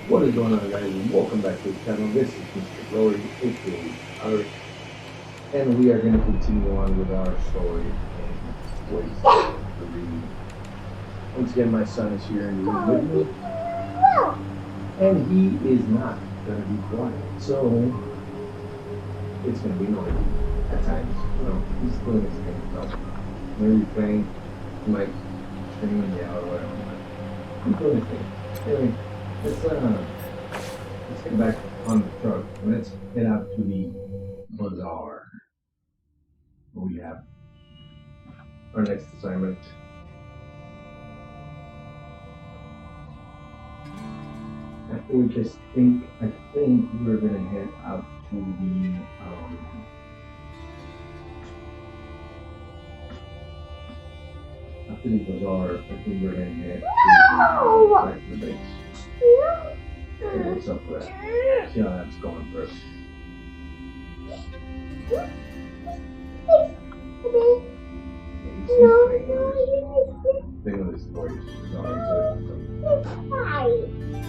What is going on, guys? And welcome back to the channel. This is Mr. Glory, aka Art, and we are going to continue on with our story in Wasteland 3. Once again, my son is here and he's with me, and he is not going to be quiet, so it's going to be noisy at times. He's doing his thing, so maybe playing, he might scream and yell or whatever, but he's doing his thing. Anyway, let's get back on the truck. Let's head out to the bazaar. We have our next assignment. After we just I think we're gonna head out to the after the bazaar. I think we're gonna head back to the base. See what's up with that. See how that's going first. Think of this voice.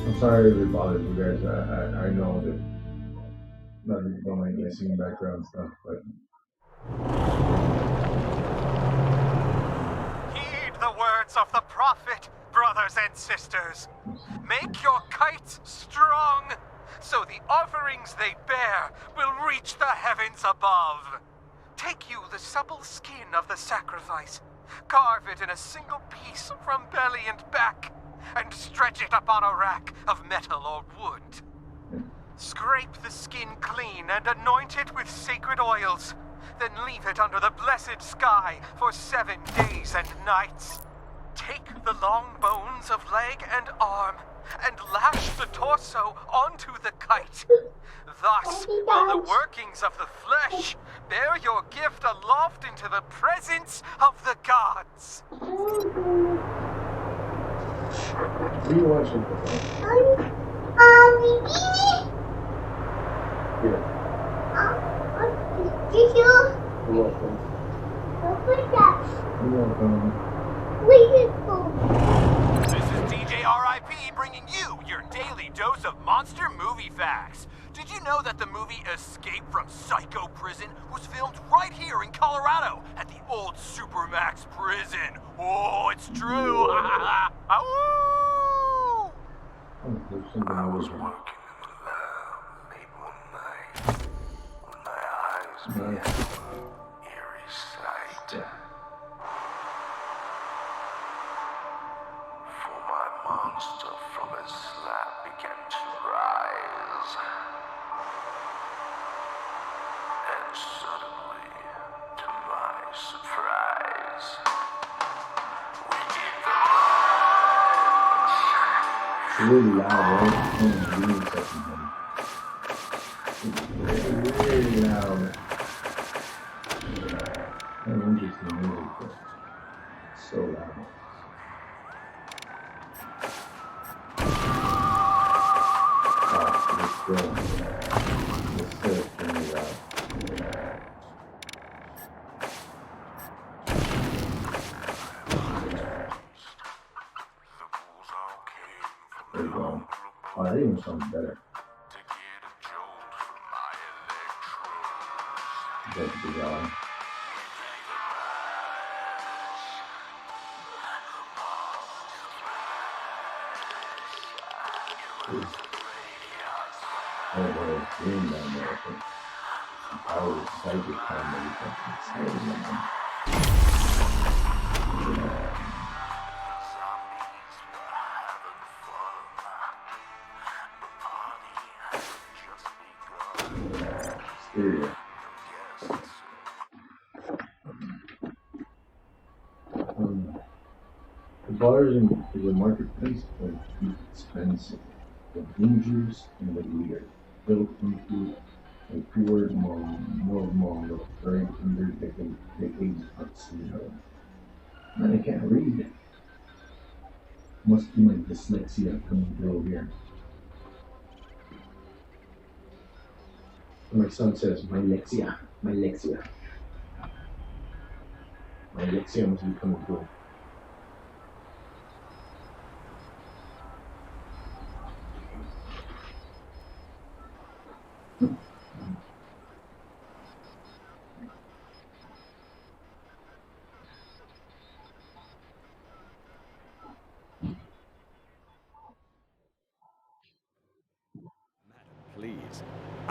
I'm sorry if it bothers you guys. I know that a lot of people don't like listening background stuff, but heed the words of the prophet, brothers and sisters. Make your kites strong, so the offerings they bear will reach the heavens above. Take you the supple skin of the sacrifice, carve it in a single piece from belly and back, and stretch it upon a rack of metal or wood. Scrape the skin clean and anoint it with sacred oils, then leave it under the blessed sky for 7 days and nights. Take the long bones of leg and arm and lash the torso onto the kite. Thus will the workings of the flesh bear your gift aloft into the presence of the gods. what are you watching for? Here. You're welcome. You're welcome. This is DJ RIP bringing you your daily dose of monster movie facts. Did you know that the movie Escape from Psycho Prison was filmed right here in Colorado at the old Supermax prison? Oh, it's true. I was working in the lab late one night when my eyes met an eerie sight. For my monster from his slab began to rise, and suddenly, to my surprise, we did the It's really loud, right? It's really loud. Kind of interesting music, but it's so loud. Oh, it's still extremely loud. There you go. Oh, that even sounds better. That's the yelling. Oh boy, it's green down there. I think the power of psychic time maybe something. Stereo. The bar is a marketplace where people spends the dangers and the weird, built into a pure normal of very under decades of syndrome. Man, I can't read. Must be my dyslexia coming through here. My son says, my lexia. My lexia must be coming through.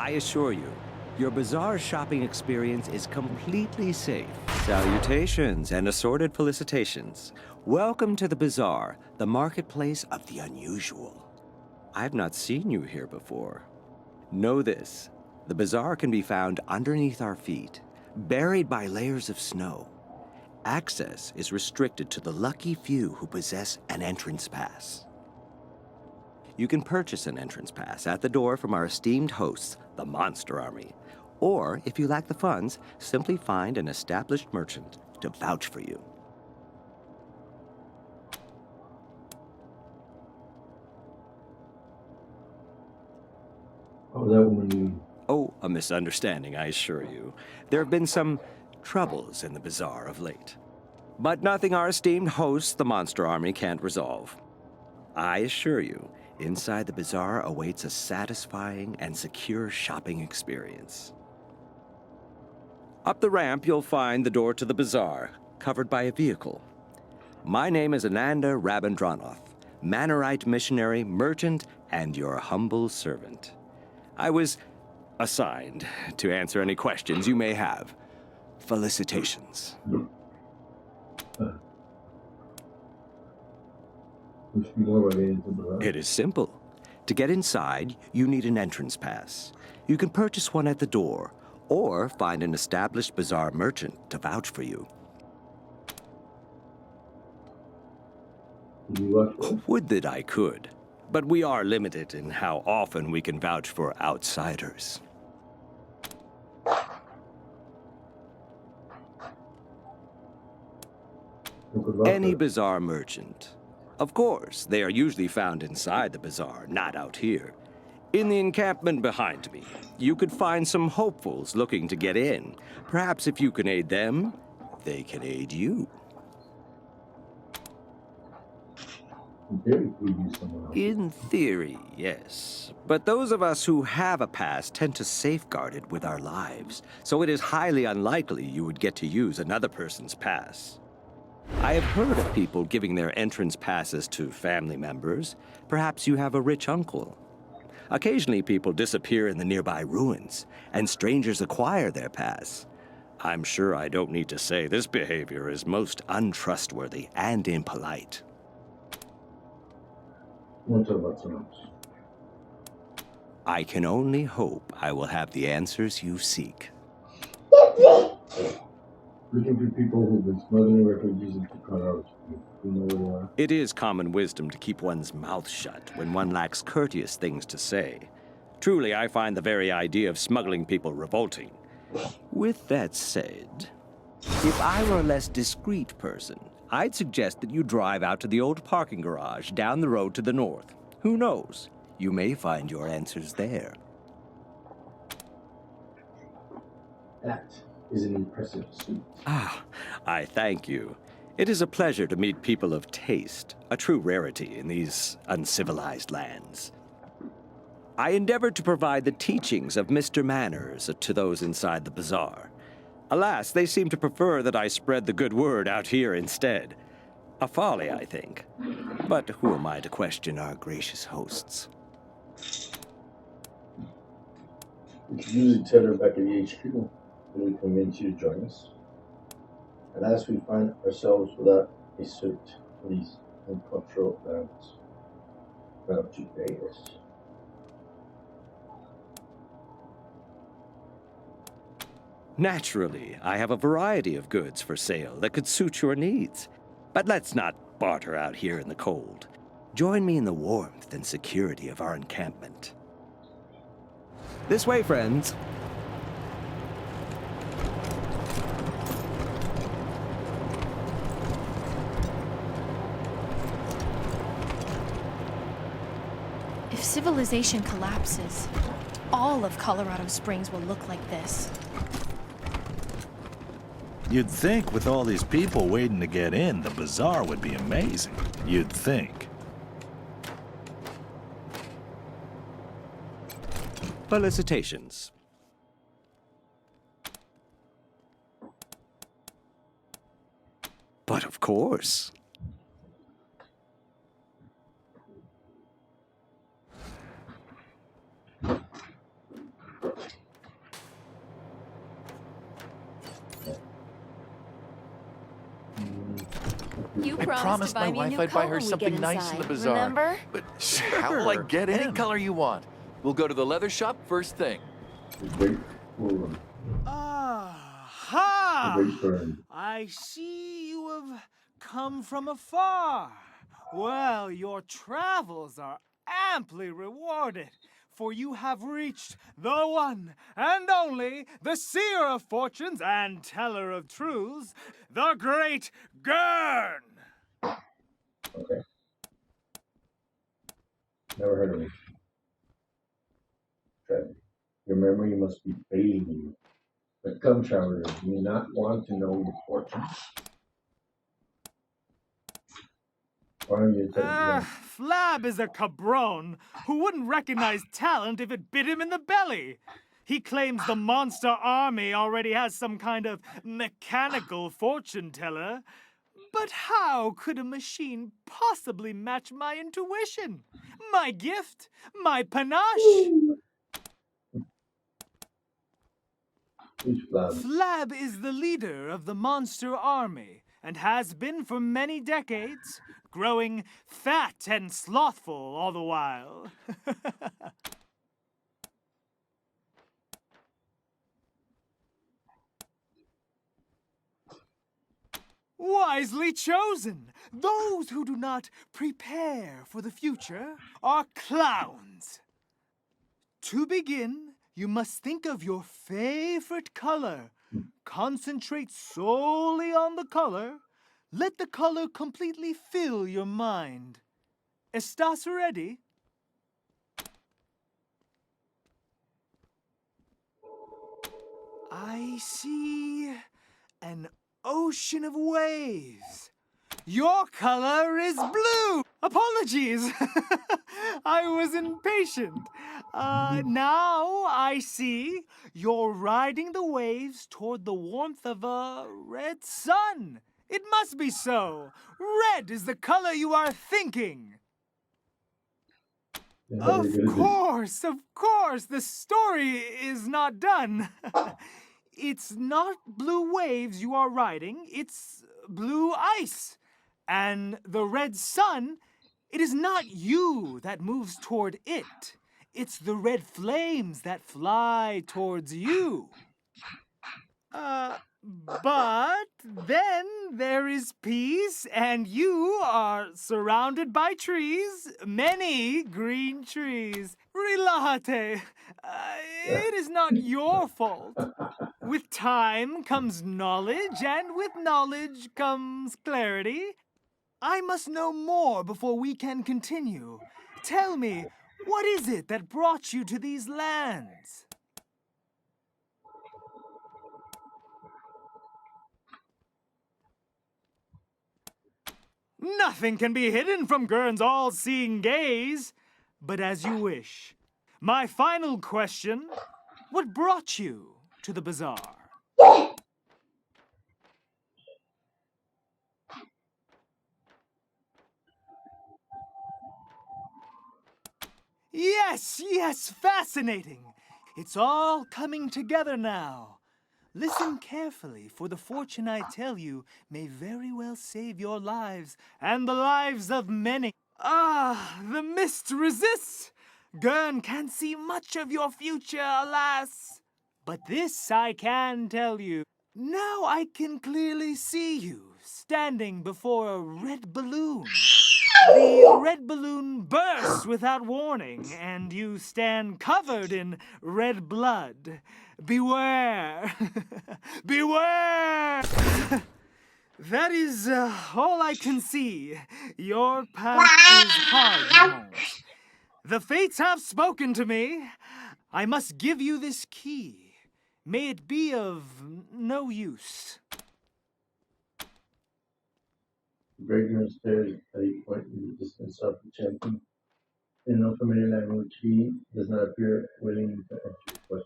I assure you, your bazaar shopping experience is completely safe. Salutations and assorted felicitations. Welcome to the bazaar, the marketplace of the unusual. I've not seen you here before. Know this, the bazaar can be found underneath our feet, buried by layers of snow. Access is restricted to the lucky few who possess an entrance pass. You can purchase an entrance pass at the door from our esteemed hosts, the Monster Army. Or, if you lack the funds, simply find an established merchant to vouch for you. Oh, that woman you... Oh, a misunderstanding, I assure you. There have been some troubles in the bazaar of late. But nothing our esteemed hosts, the Monster Army, can't resolve. I assure you, inside the bazaar awaits a satisfying and secure shopping experience. Up the ramp, you'll find the door to the bazaar, covered by a vehicle. My name is Ananda Rabindranath, Manorite missionary, merchant, and your humble servant. I was assigned to answer any questions you may have. Felicitations. We should go right into the... It is simple. To get inside, you need an entrance pass. You can purchase one at the door, or find an established bazaar merchant to vouch for you. Would that I could, but we are limited in how often we can vouch for outsiders. Any bazaar merchant. Of course, they are usually found inside the bazaar, not out here. In the encampment behind me, you could find some hopefuls looking to get in. Perhaps if you can aid them, they can aid you. In theory, yes. But those of us who have a pass tend to safeguard it with our lives, so it is highly unlikely you would get to use another person's pass. I have heard of people giving their entrance passes to family members. Perhaps you have a rich uncle. Occasionally, people disappear in the nearby ruins, and strangers acquire their pass. I'm sure I don't need to say this behavior is most untrustworthy and impolite. I can only hope I will have the answers you seek. Looking for people who've been smuggling refugees into Colorado. You know where they are? It is common wisdom to keep one's mouth shut when one lacks courteous things to say. Truly, I find the very idea of smuggling people revolting. With that said, if I were a less discreet person, I'd suggest that you drive out to the old parking garage down the road to the north. Who knows? You may find your answers there. That is an impressive suit. Ah, I thank you. It is a pleasure to meet people of taste, a true rarity in these uncivilized lands. I endeavored to provide the teachings of Mr. Manners to those inside the bazaar. Alas, they seem to prefer that I spread the good word out here instead. A folly, I think. But who am I to question our gracious hosts? We could usually tell her back at the HQ. We convince you to join us. And as we find ourselves without a suit, police, and cultural lands, why don't you pay us? Naturally, I have a variety of goods for sale that could suit your needs. But let's not barter out here in the cold. Join me in the warmth and security of our encampment. This way, friends. If civilization collapses, all of Colorado Springs will look like this. You'd think with all these people waiting to get in, the bazaar would be amazing. You'd think. Felicitations. But of course. You I promised to my buy me a wife new I'd buy her coat when we something get nice in the inside, bazaar. remember? But how will I get Any in? color you want. We'll go to the leather shop first thing. The great forum. The Aha! great burn. I see you have come from afar. Well, your travels are amply rewarded, for you have reached the one and only, the seer of fortunes and teller of truths, the great Gurn! Okay. Never heard of it. Traveler. Your memory must be failing you. But come, traveler, do you not want to know your fortune? Why don't you tell me? Flab is a cabron who wouldn't recognize talent if it bit him in the belly. He claims the monster army already has some kind of mechanical fortune teller. But how could a machine possibly match my intuition? My gift? My panache? Who's Flab? Flab is the leader of the monster army and has been for many decades, growing fat and slothful all the while. Wisely chosen! Those who do not prepare for the future are clowns. To begin, you must think of your favorite color. Concentrate solely on the color. Let the color completely fill your mind. ¿Estás ready? I see an ocean of waves. Your color is blue! Apologies! I was impatient. Now I see you're riding the waves toward the warmth of a red sun. It must be so. Red is the color you are thinking. Of course, the story is not done. It's not blue waves you are riding, it's blue ice. And the red sun, it is not you that moves toward it. It's the red flames that fly towards you. But then there is peace, and you are surrounded by trees, many green trees. Relájate. It is not your fault. With time comes knowledge, and with knowledge comes clarity. I must know more before we can continue. Tell me, what is it that brought you to these lands? Nothing can be hidden from Gurn's all-seeing gaze. But as you wish. My final question, what brought you to the bazaar? Yes, fascinating. It's all coming together now. Listen carefully, for the fortune I tell you may very well save your lives and the lives of many. The mist resists. Gurn can't see much of your future, alas. But this I can tell you. Now I can clearly see you standing before a red balloon. The red balloon bursts without warning, and you stand covered in red blood. Beware! Beware! That is all I can see. Your path is hard, Mons. The fates have spoken to me. I must give you this key. May it be of no use. Great stares at a point in the distance of the champion. In no familiar language, he does not appear willing to answer your question.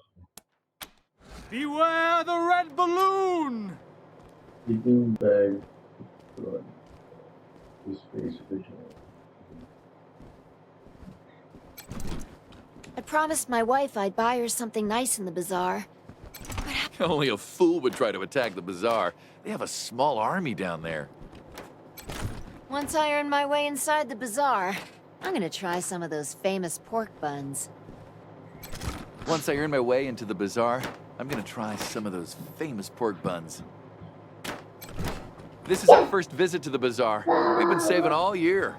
Beware the red balloon! Sleeping bag blood. His face original. I promised my wife I'd buy her something nice in the bazaar. Only a fool would try to attack the bazaar. They have a small army down there. Once I earn my way inside the bazaar, I'm gonna try some of those famous pork buns. Once I earn my way into the bazaar, I'm gonna try some of those famous pork buns. This is our first visit to the bazaar. We've been saving all year.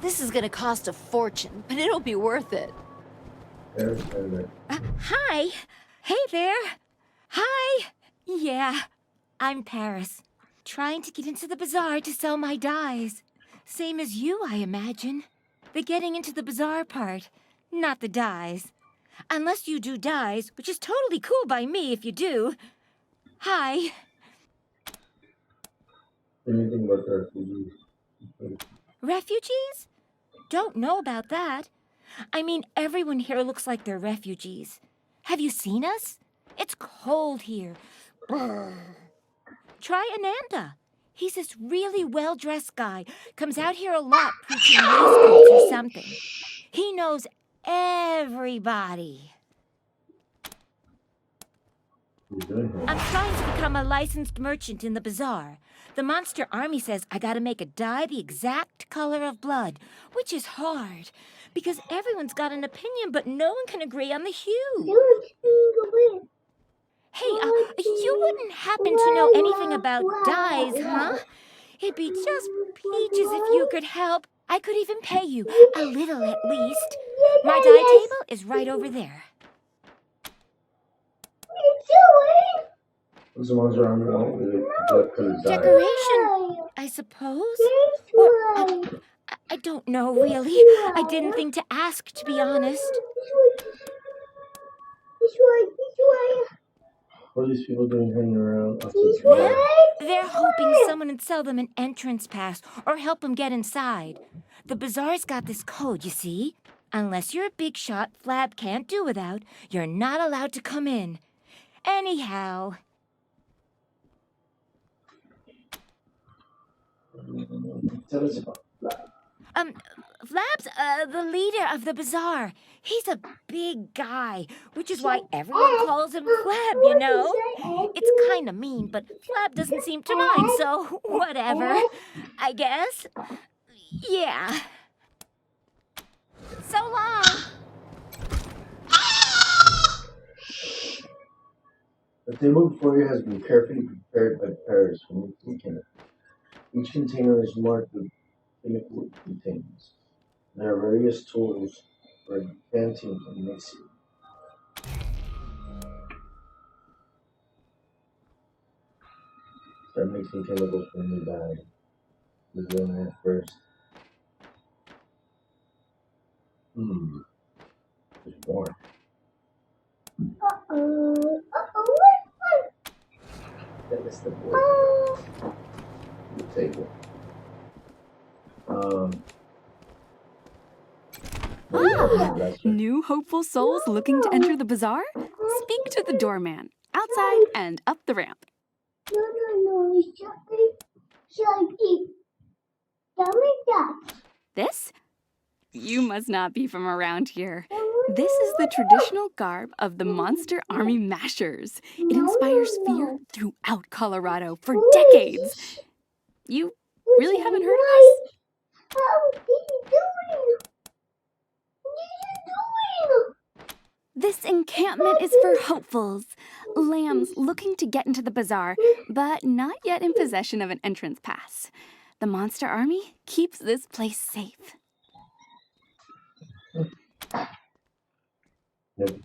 This is gonna cost a fortune, but it'll be worth it. Hi. Hey there. Hi. Yeah, I'm Paris. Trying to get into the bazaar to sell my dyes. Same as you, I imagine. The getting into the bazaar part, not the dyes. Unless you do dyes, which is totally cool by me if you do. Hi. Anything about the refugees? Refugees? Don't know about that. I mean, everyone here looks like they're refugees. Have you seen us? It's cold here. Brr. Try Ananda. He's this really well-dressed guy. Comes out here a lot preaching wastelands or something. He knows everybody. I'm trying to become a licensed merchant in the bazaar. The monster army says I gotta make a dye the exact color of blood, which is hard, because everyone's got an opinion, but no one can agree on the hue. Hey, you wouldn't happen to know anything about dyes, huh? It'd be just peaches if you could help. I could even pay you, a little at least. My dye table is right over there. What's the ones around the wall? Decoration, I suppose? Or, I don't know, really. I didn't think to ask, to be honest. What are these people doing hanging around? They're hoping someone would sell them an entrance pass or help them get inside. The bazaar's got this code, you see? Unless you're a big shot Flab can't do without, you're not allowed to come in. Anyhow... Tell us about Flab's the leader of the bazaar. He's a big guy, which is why everyone calls him Flab, you know? It's kind of mean, but Flab doesn't seem to mind, so whatever, I guess. Yeah. So long. The table before you has been carefully prepared by Paris from the container. Each container is marked with chemical it contains. There are various tools for advancing and mixing. Start mixing chemicals when you die. We're doing that first. There's more. That is the board. The table. New hopeful souls looking to enter the bazaar? Speak to the doorman, outside and up the ramp. This? You must not be from around here. This is the traditional garb of the Monster Army Mashers. It inspires fear throughout Colorado for decades. You really haven't heard of us? This encampment is for hopefuls, lambs looking to get into the bazaar, but not yet in possession of an entrance pass. The Monster Army keeps this place safe.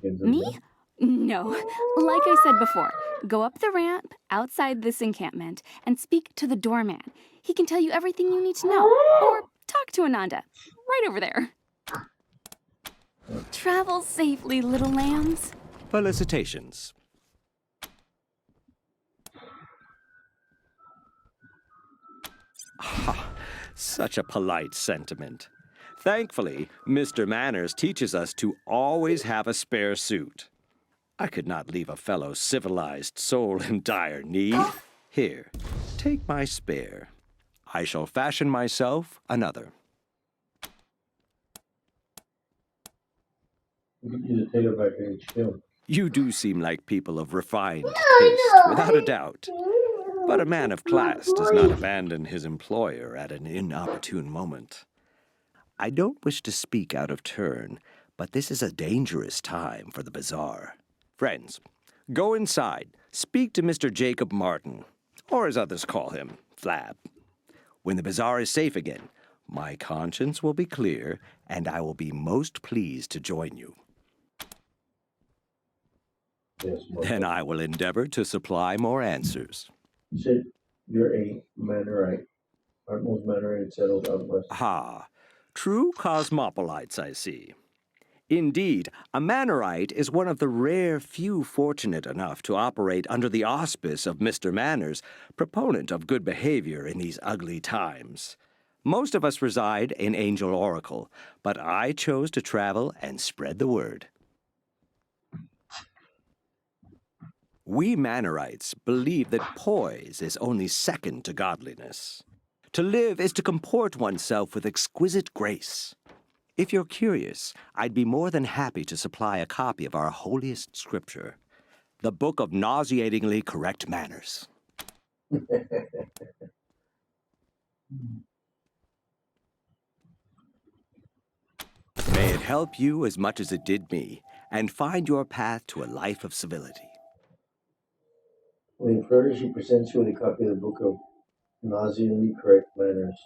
Me? No. Like I said before, go up the ramp outside this encampment and speak to the doorman. He can tell you everything you need to know. Or talk to Ananda, right over there. Travel safely, little lambs. Felicitations. Ah, such a polite sentiment. Thankfully, Mr. Manners teaches us to always have a spare suit. I could not leave a fellow civilized soul in dire need. Here, take my spare. I shall fashion myself another. You take it back and chill. You do seem like people of refined taste, without a doubt. But a man of class does not abandon his employer at an inopportune moment. I don't wish to speak out of turn, but this is a dangerous time for the bazaar. Friends, go inside, speak to Mr. Jacob Martin, or as others call him, Flab. When the bazaar is safe again, my conscience will be clear, and I will be most pleased to join you. Yes, Then I will endeavor to supply more answers. You said you're a Mannerite. Aren't most Mannerites settled out west? Ah, true cosmopolites, I see. Indeed, a Mannerite is one of the rare few fortunate enough to operate under the auspice of Mr. Manners, proponent of good behavior in these ugly times. Most of us reside in Angel Oracle, but I chose to travel and spread the word. We Mannerites believe that poise is only second to godliness. To live is to comport oneself with exquisite grace. If you're curious, I'd be more than happy to supply a copy of our holiest scripture, the Book of Nauseatingly Correct Manners. May it help you as much as it did me, and find your path to a life of civility. When further, she presents you with a copy of the Book of Nauseatingly Correct Manners.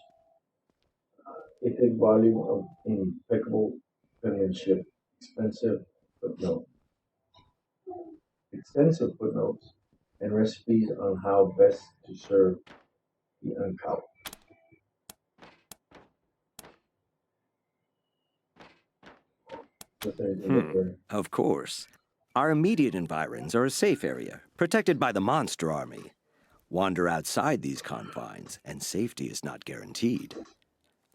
A thick volume of impeccable penmanship, extensive footnotes, and recipes on how best to serve the uncouth. Of course. Our immediate environs are a safe area, protected by the monster army. Wander outside these confines, and safety is not guaranteed.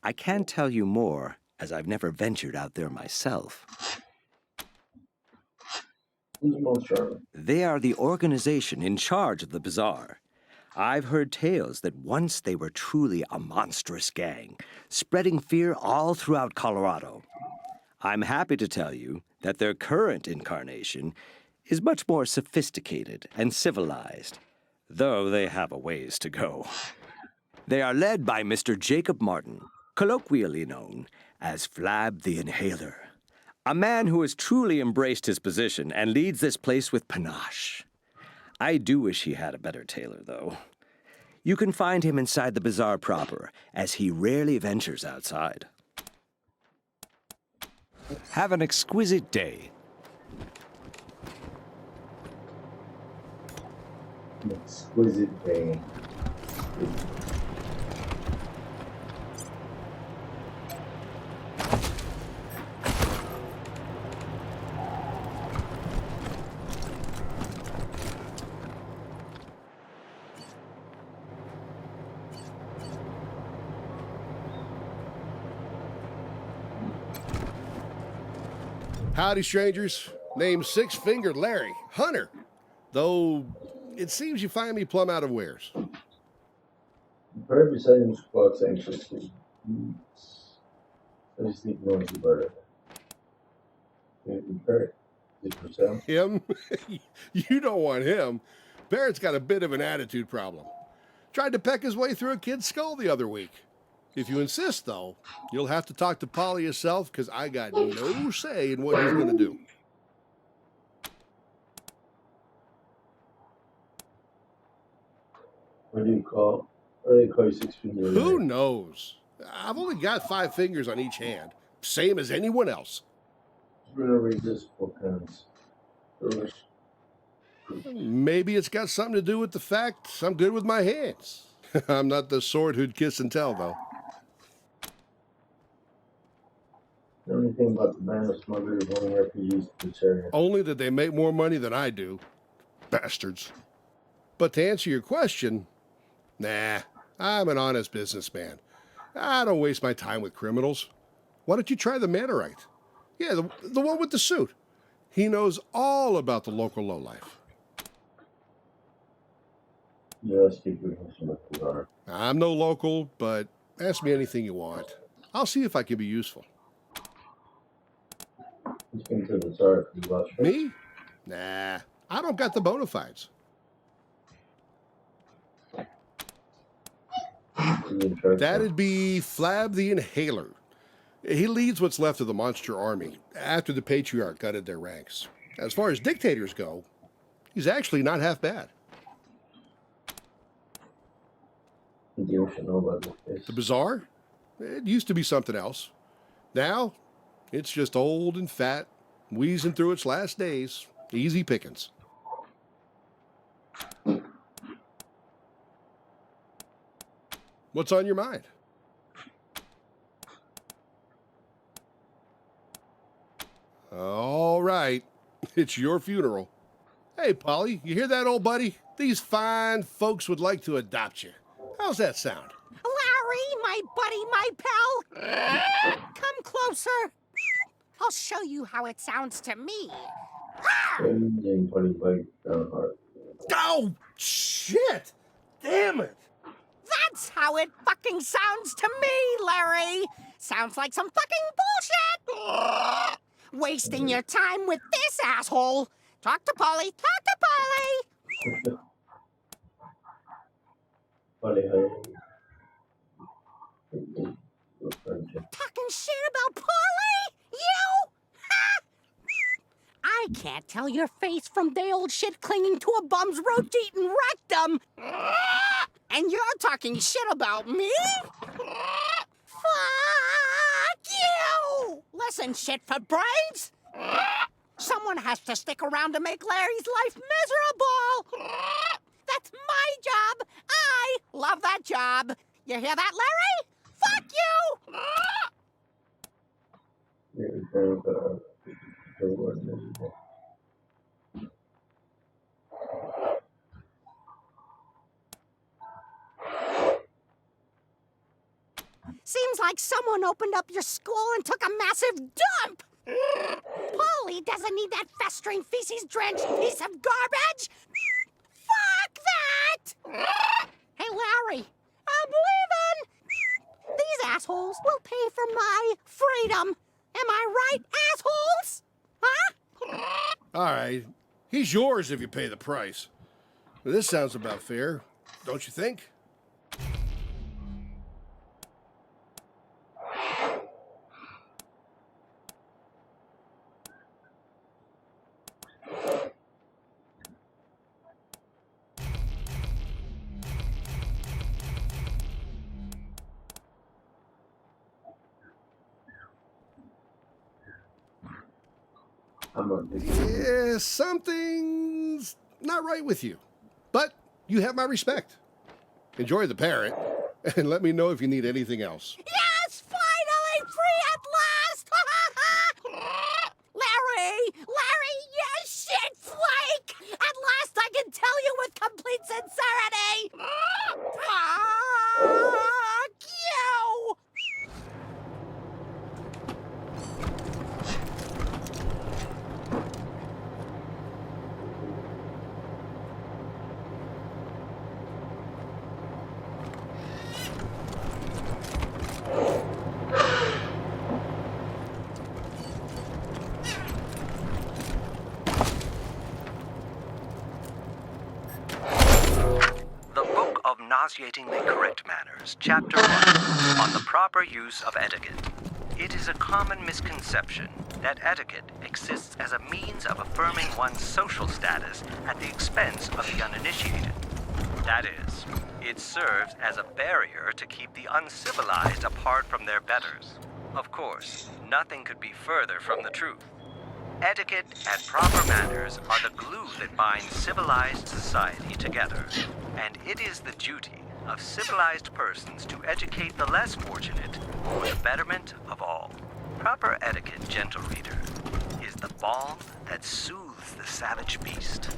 I can't tell you more, as I've never ventured out there myself. Who's Monster Army? They are the organization in charge of the bazaar. I've heard tales that once they were truly a monstrous gang, spreading fear all throughout Colorado. I'm happy to tell you that their current incarnation is much more sophisticated and civilized, though they have a ways to go. They are led by Mr. Jacob Martin, colloquially known as Flab the Inhaler, a man who has truly embraced his position and leads this place with panache. I do wish he had a better tailor, though. You can find him inside the bazaar proper, as he rarely ventures outside. Have an exquisite day. An exquisite day. Howdy, strangers. Name's Six-Fingered Larry, Hunter. Though, it seems you find me plumb out of wares. Bird beside him squawks anxiously. I just need noisy bird. Bird, is it for sale? Him? You don't want him. Barrett's got a bit of an attitude problem. Tried to peck his way through a kid's skull the other week. If you insist, though, you'll have to talk to Polly yourself, because I got no say in what he's going to do. What do they call you Six-Fingered? Who knows? I've only got 5 fingers on each hand, same as anyone else. We're going to read this book first. Maybe it's got something to do with the fact I'm good with my hands. I'm not the sort who'd kiss and tell, though. The only thing about the band of smugglers running refugees to this area. Only that they make more money than I do. Bastards. But to answer your question, nah, I'm an honest businessman. I don't waste my time with criminals. Why don't you try the Mannerite? Yeah, the one with the suit. He knows all about the local lowlife. Yes, keep reading some bizarre. I'm no local, but ask me anything you want. I'll see if I can be useful. Who's been to the bizarre for the last trip? Me? Nah, I don't got the bona fides. That'd be Flab the Inhaler. He leads what's left of the monster army after the Patriarch gutted their ranks. As far as dictators go, he's actually not half bad. The Bazaar? It used to be something else. Now, it's just old and fat, wheezing through its last days. Easy pickings. What's on your mind? All right, it's your funeral. Hey, Polly, you hear that, old buddy? These fine folks would like to adopt you. How's that sound? Larry, my buddy, my pal. Come closer. I'll show you how it sounds to me. Oh, shit! Damn it! That's how it fucking sounds to me, Larry. Sounds like some fucking bullshit. Wasting your time with this asshole. Talk to Polly. Talk to Polly. Talking shit about Polly? You? Ha! I can't tell your face from day old shit clinging to a bum's rotating rectum. And you're talking shit about me? Fuck you! Listen, shit for brains. Someone has to stick around to make Larry's life miserable. That's my job. I love that job. You hear that, Larry? Fuck you! Seems like someone opened up your school and took a massive dump. Polly doesn't need that festering feces-drenched piece of garbage. Fuck that! Hey, Larry, I'm leaving. These assholes will pay for my freedom. Am I right, assholes? Huh? All right, he's yours if you pay the price. This sounds about fair, don't you think? Yeah, something's not right with you. But you have my respect. Enjoy the parrot, and let me know if you need anything else. Yes, finally free at last! Larry, you shit flake! At last I can tell you with complete sincerity! Fuck you! Nauseatingly Correct Manners, Chapter 1, on the proper use of etiquette. It is a common misconception that etiquette exists as a means of affirming one's social status at the expense of the uninitiated. That is, it serves as a barrier to keep the uncivilized apart from their betters. Of course, nothing could be further from the truth. Etiquette and proper manners are the glue that binds civilized society together, and it is the duty of civilized persons to educate the less fortunate for the betterment of all. Proper etiquette, gentle reader, is the balm that soothes the savage beast.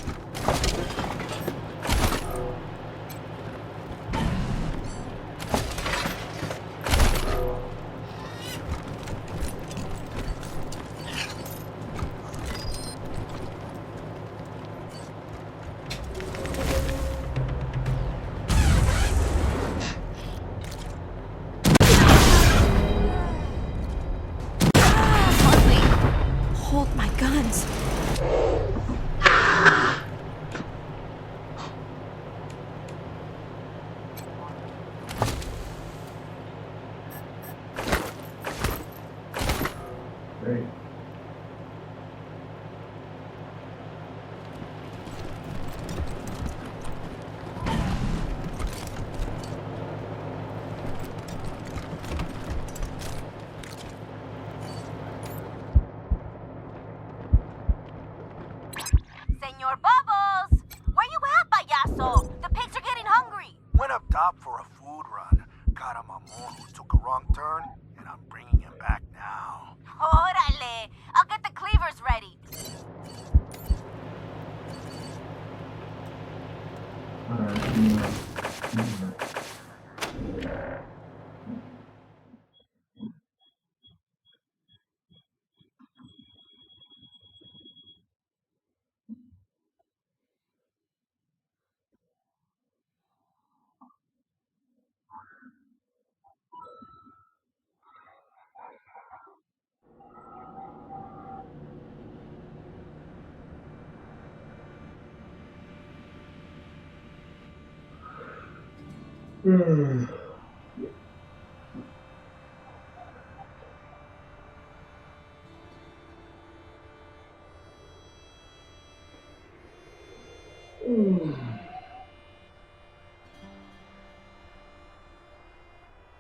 Hold my guns. wrong turn, and I'm bringing him back now. Órale! I'll get the cleavers ready.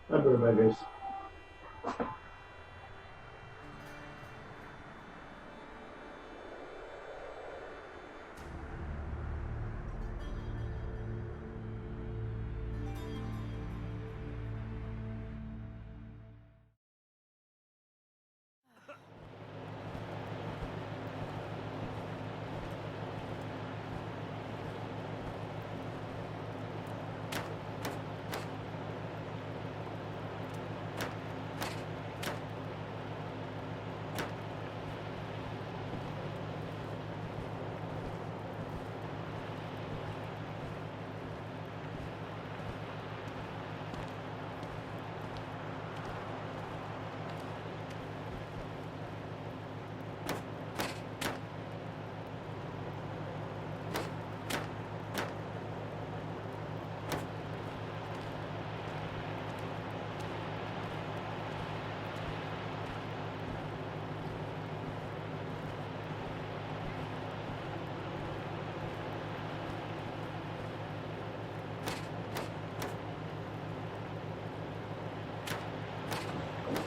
I'll be right back, guys.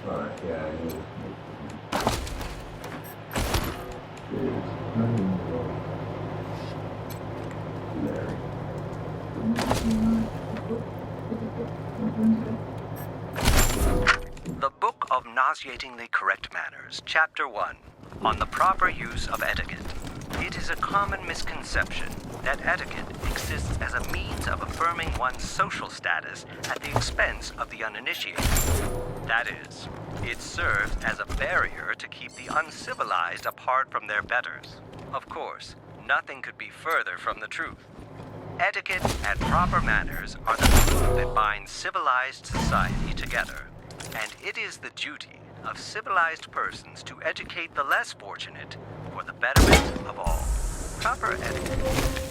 Alright, yeah, I know. The Book of Nauseatingly Correct Manners, Chapter 1, on the proper use of etiquette. It is a common misconception that etiquette exists as a means of affirming one's social status at the expense of the uninitiated. That is, it serves as a barrier to keep the uncivilized apart from their betters. Of course, nothing could be further from the truth. Etiquette and proper manners are the glue that binds civilized society together, and it is the duty of civilized persons to educate the less fortunate for the betterment of all. Proper etiquette.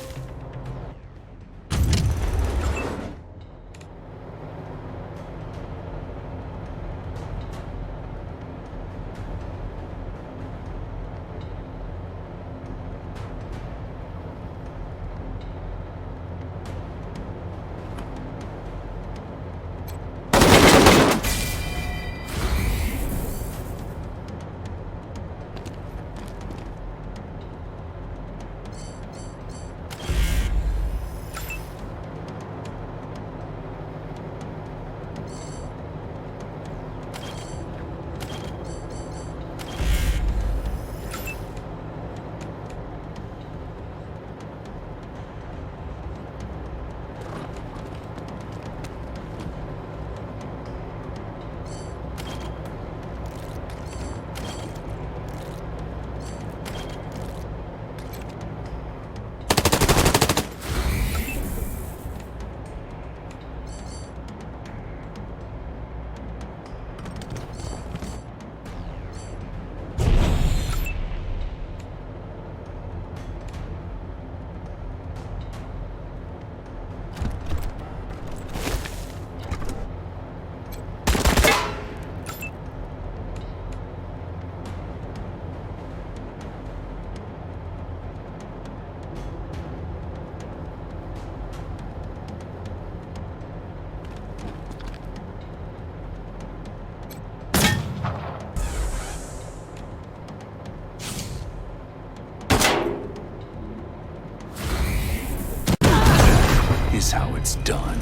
Is how it's done.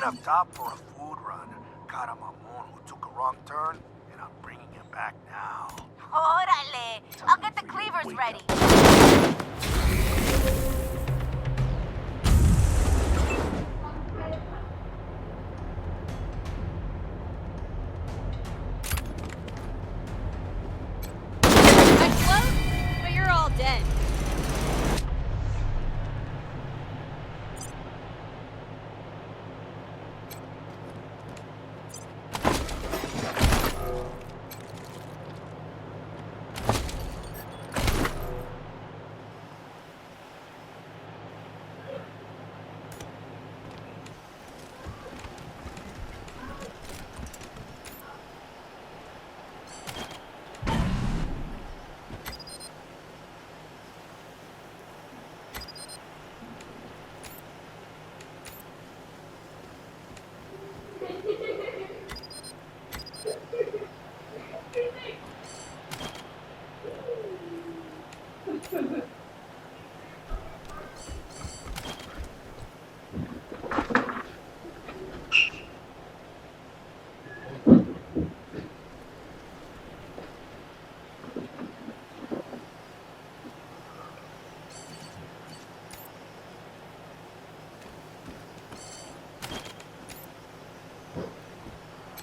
up top for a food run. Caught a mamon who took a wrong turn, and I'm bringing him back now. Órale! I'll get the cleavers ready. I'm close, but you're all dead.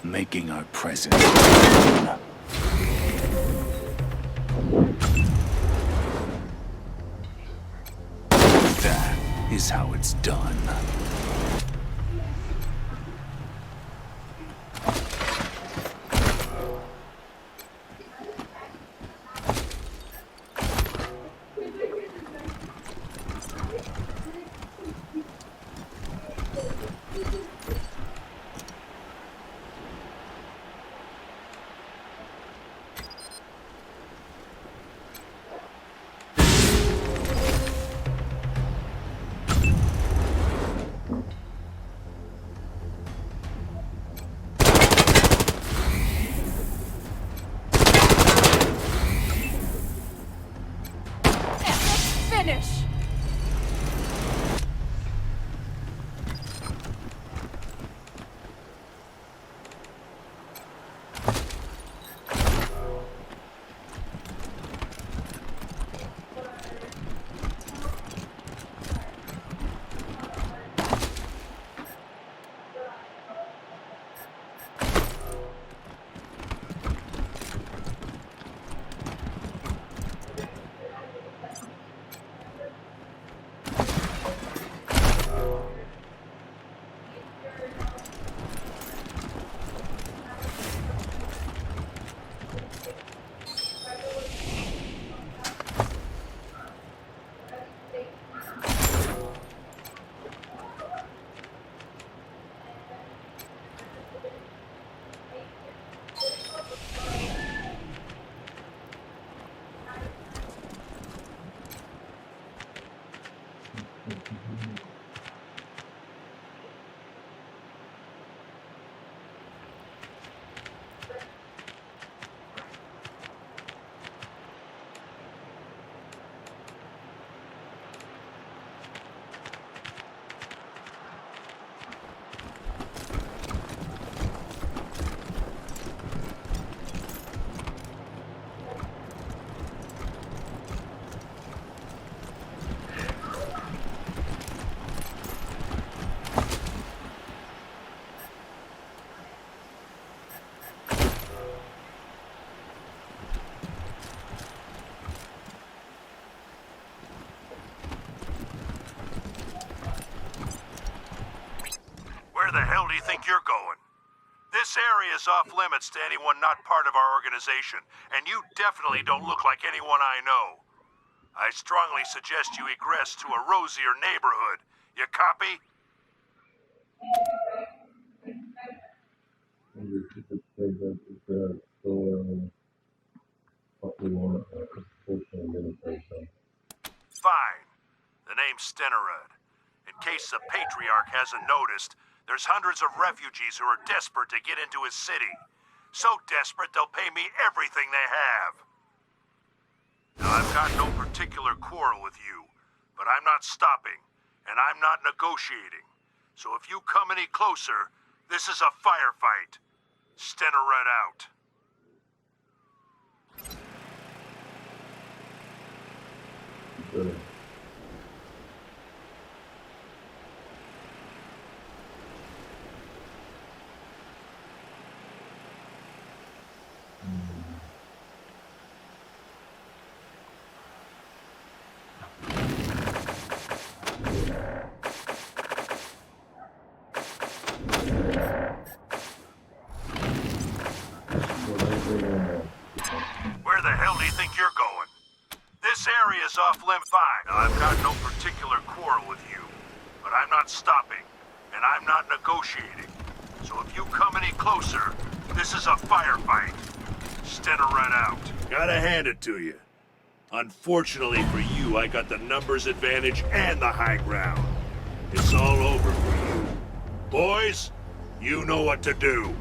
Making our presence. That is how it's done. Finish! Where the hell do you think you're going? This area is off limits to anyone not part of our organization, and you definitely don't look like anyone I know. I strongly suggest you egress to a rosier neighborhood. You copy? Fine. The name's Stenerud. In case the Patriarch hasn't noticed, there's hundreds of refugees who are desperate to get into his city. So desperate they'll pay me everything they have. Now, I've got no particular quarrel with you, but I'm not stopping, and I'm not negotiating. So if you come any closer, this is a firefight. Stennerud out. Good. Where the hell do you think you're going? This area's off limit. Fine, I've got no particular quarrel with you, but I'm not stopping, and I'm not negotiating. So if you come any closer, this is a firefight. Stennerud out. Gotta hand it to you. Unfortunately for you, I got the numbers advantage and the high ground. It's all over for you. Boys, you know what to do.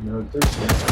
No, it's okay.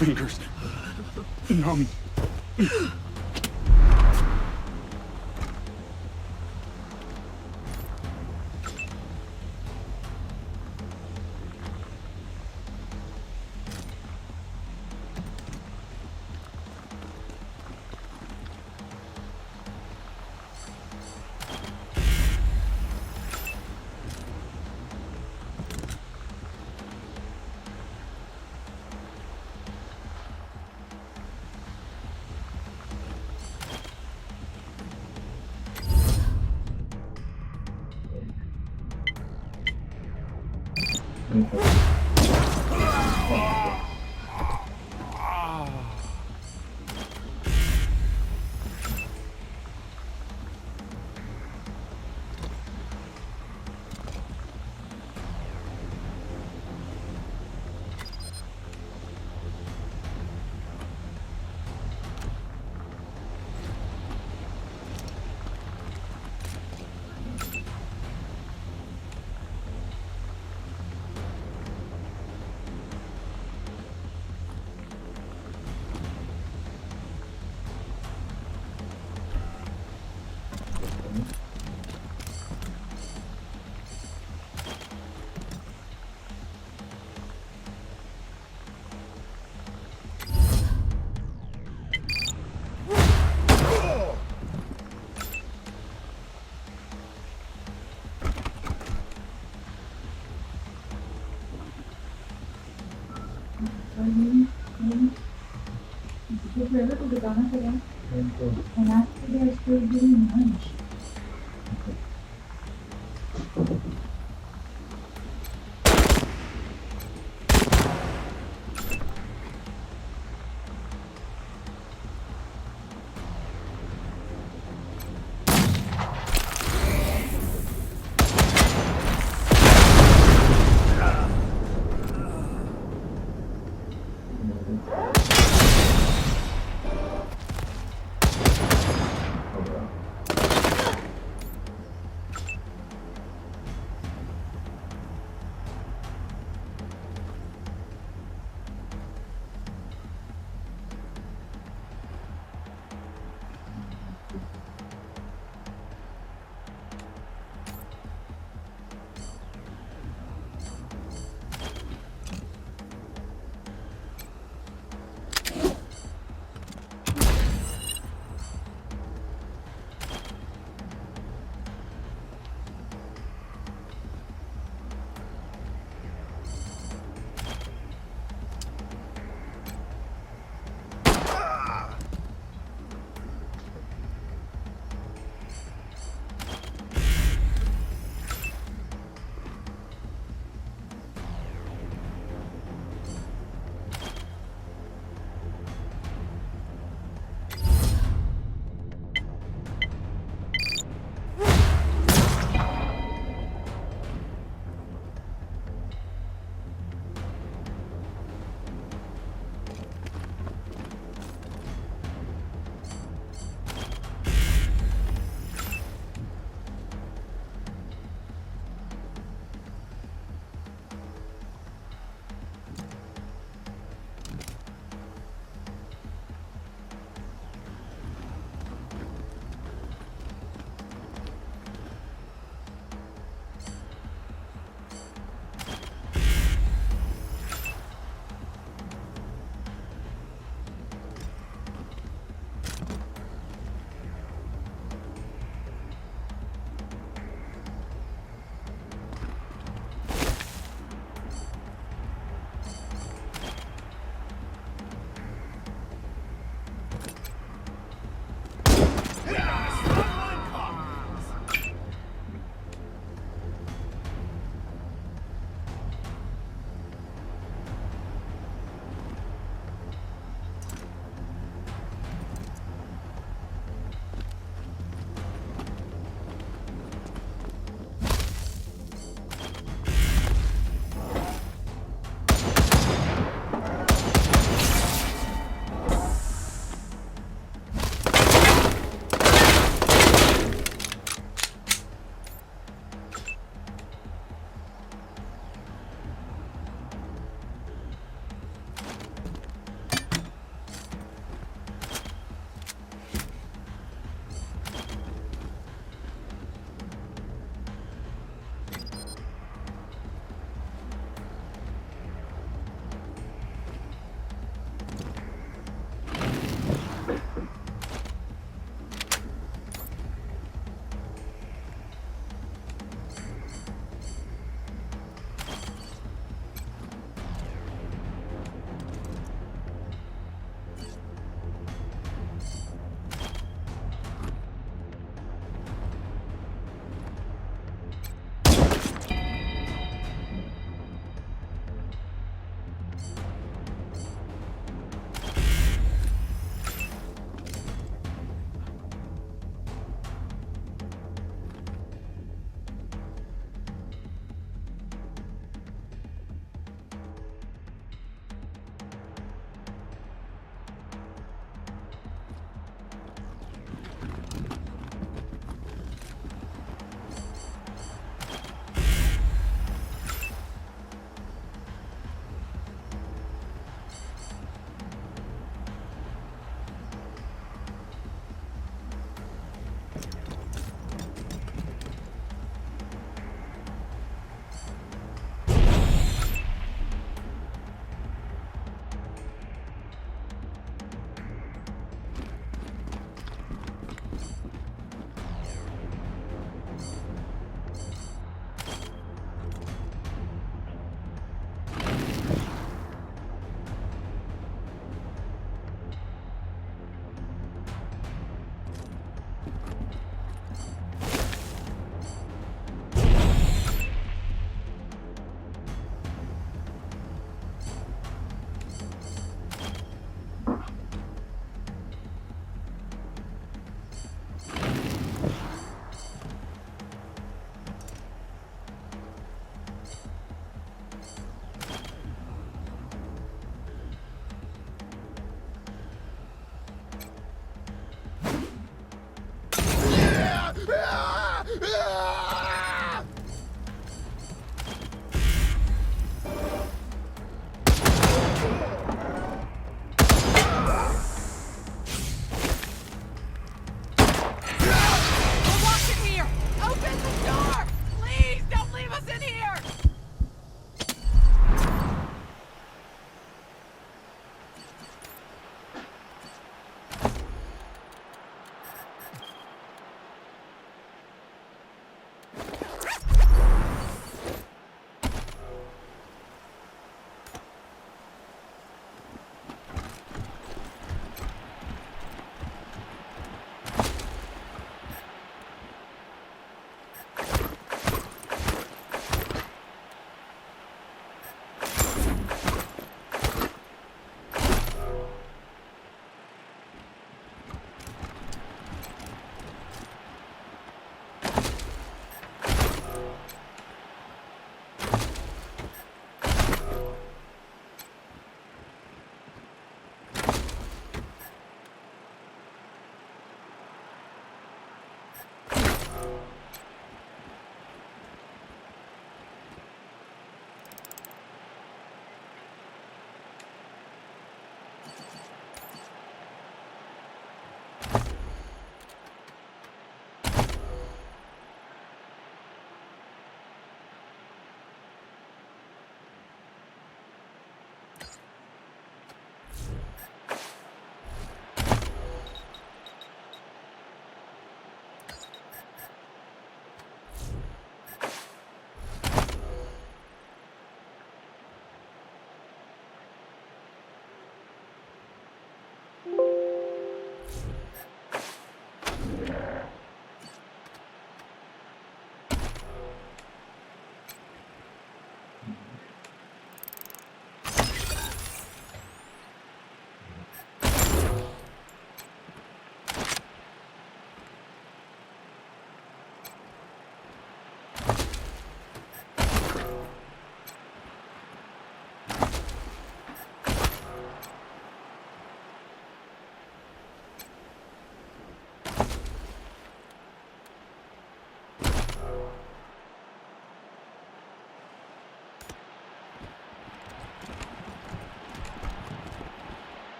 fingers numb. And after they're still doing lunch.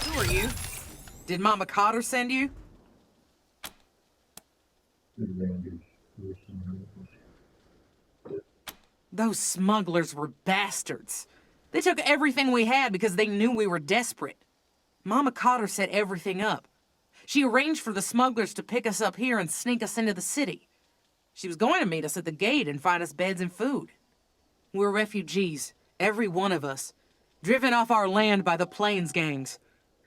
Who are you? Did Mama Cotter send you? Those smugglers were bastards. They took everything we had because they knew we were desperate. Mama Cotter set everything up. She arranged for the smugglers to pick us up here and sneak us into the city. She was going to meet us at the gate and find us beds and food. We're refugees, every one of us, driven off our land by the Plains gangs.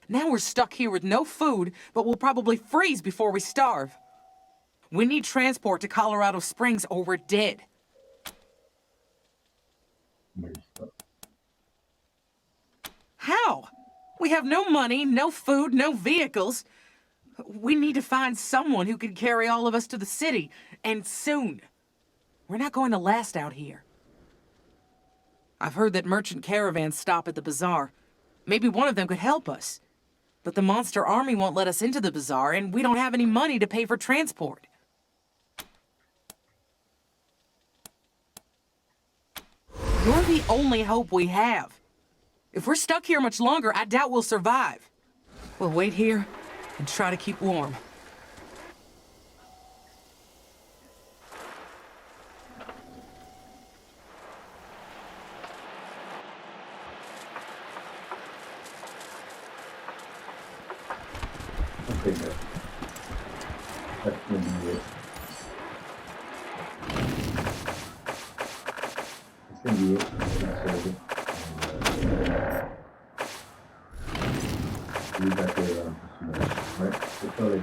Now we're stuck here with no food, but we'll probably freeze before we starve. We need transport to Colorado Springs or we're dead. How? We have no money, no food, no vehicles. We need to find someone who can carry all of us to the city, and soon. We're not going to last out here. I've heard that merchant caravans stop at the bazaar. Maybe one of them could help us. But the monster army won't let us into the bazaar, and we don't have any money to pay for transport. You're the only hope we have. If we're stuck here much longer, I doubt we'll survive. We'll wait here and try to keep warm. Okay, that's gonna be it. It's gonna be it. We'll be back later on. Right? So,